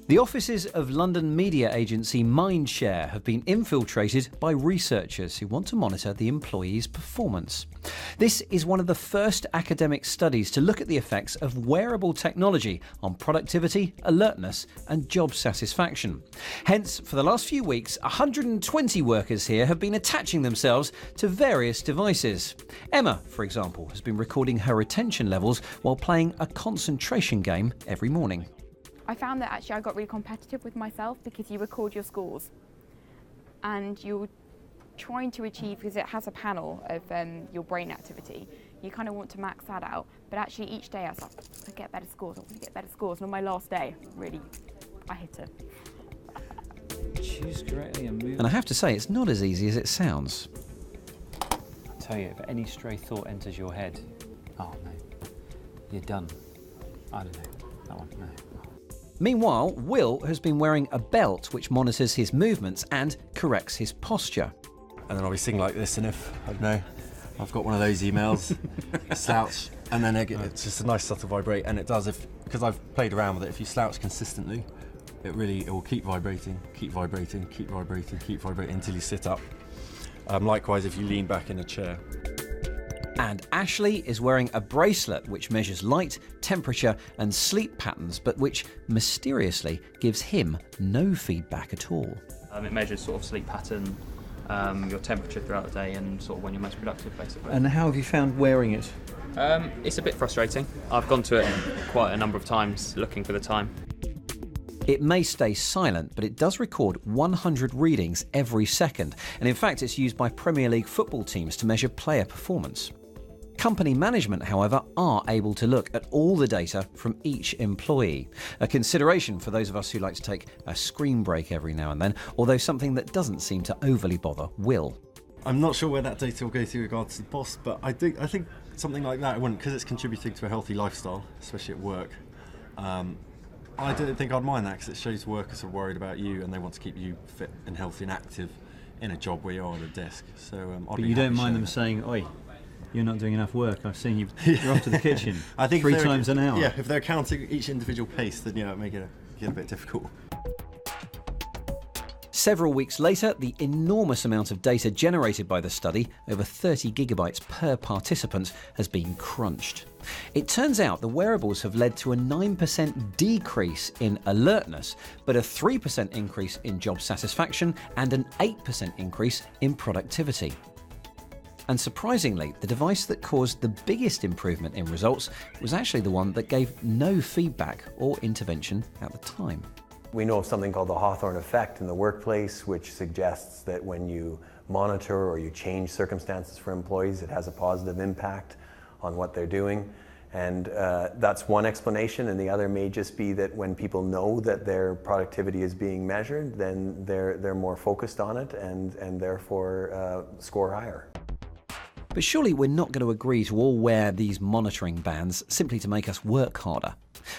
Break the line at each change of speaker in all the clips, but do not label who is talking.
The offices of London media agency Mindshare have been infiltrated by researchers who want to monitor the employees' performance. This is one of the first academic studies to look at the effects of wearable technology on productivity, alertness and job satisfaction. Hence, for the last few weeks, 120 workers here have been attaching themselves to various devices. Emma, for example, has been recording her attention levels while playing a concentration game every morning.
I found that actually I got really competitive with myself because you record your scores and you're trying to achieve, because it has a panel of your brain activity, you kind of want to max that out, but actually each day I was like, I get better scores, I want to get better scores, and on my last day, really, I hit it.
Choose correctly and move. And I have to say, it's not as easy as it sounds.
I tell you, if any stray thought enters your head, oh no, you're done. I don't know, that one, no.
Meanwhile, Will has been wearing a belt which monitors his movements and corrects his posture.
And then I'll be sitting like this, and if, I don't know, I've got one of those emails, slouch, and then it's just a nice subtle vibrate, and it does, because I've played around with it, if you slouch consistently, it will keep vibrating, keep vibrating, keep vibrating, keep vibrating until you sit up. Likewise, if you lean back in a chair.
And Ashley is wearing a bracelet which measures light, temperature and sleep patterns, but which mysteriously gives him no feedback at all.
It measures sort of sleep pattern, your temperature throughout the day and sort of when you're most productive, basically.
And how have you found wearing it?
It's a bit frustrating. I've gone to it quite a number of times looking for the time.
It may stay silent, but it does record 100 readings every second. And in fact, it's used by Premier League football teams to measure player performance. Company management, however, are able to look at all the data from each employee. A consideration for those of us who like to take a screen break every now and then, although something that doesn't seem to overly bother Will.
I'm not sure where that data will go to regards to the boss, but I think something like that, I wouldn't, because it's contributing to a healthy lifestyle, especially at work. I don't think I'd mind that, because it shows workers are worried about you and they want to keep you fit and healthy and active in a job where you are at a desk. So,
but you don't mind them saying, "Oi, you're not doing enough work. I've seen you're off to the kitchen
I think
3 times an hour."
Yeah, if they're counting each individual pace, then it may get a bit difficult.
Several weeks later, the enormous amount of data generated by the study, over 30 gigabytes per participant, has been crunched. It turns out the wearables have led to a 9% decrease in alertness, but a 3% increase in job satisfaction and an 8% increase in productivity. And surprisingly, the device that caused the biggest improvement in results was actually the one that gave no feedback or intervention at the time.
We know of something called the Hawthorne effect in the workplace, which suggests that when you monitor or you change circumstances for employees, it has a positive impact on what they're doing. And that's one explanation, and the other may just be that when people know that their productivity is being measured, then they're more focused on it and therefore score higher.
But surely we're not going to agree to all wear these monitoring bands simply to make us work harder.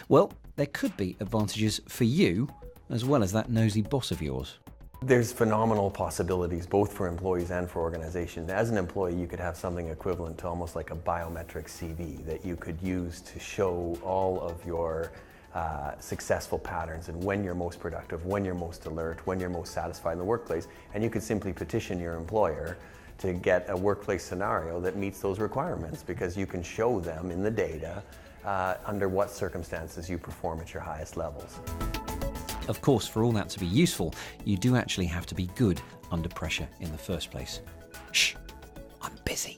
Well, there could be advantages for you as well as that nosy boss of yours.
There's phenomenal possibilities both for employees and for organizations. As an employee, you could have something equivalent to almost like a biometric CV that you could use to show all of your successful patterns and when you're most productive, when you're most alert, when you're most satisfied in the workplace, and you could simply petition your employer to get a workplace scenario that meets those requirements, because you can show them in the data under what circumstances you perform at your highest levels.
Of course, for all that to be useful, you do actually have to be good under pressure in the first place. Shh, I'm busy.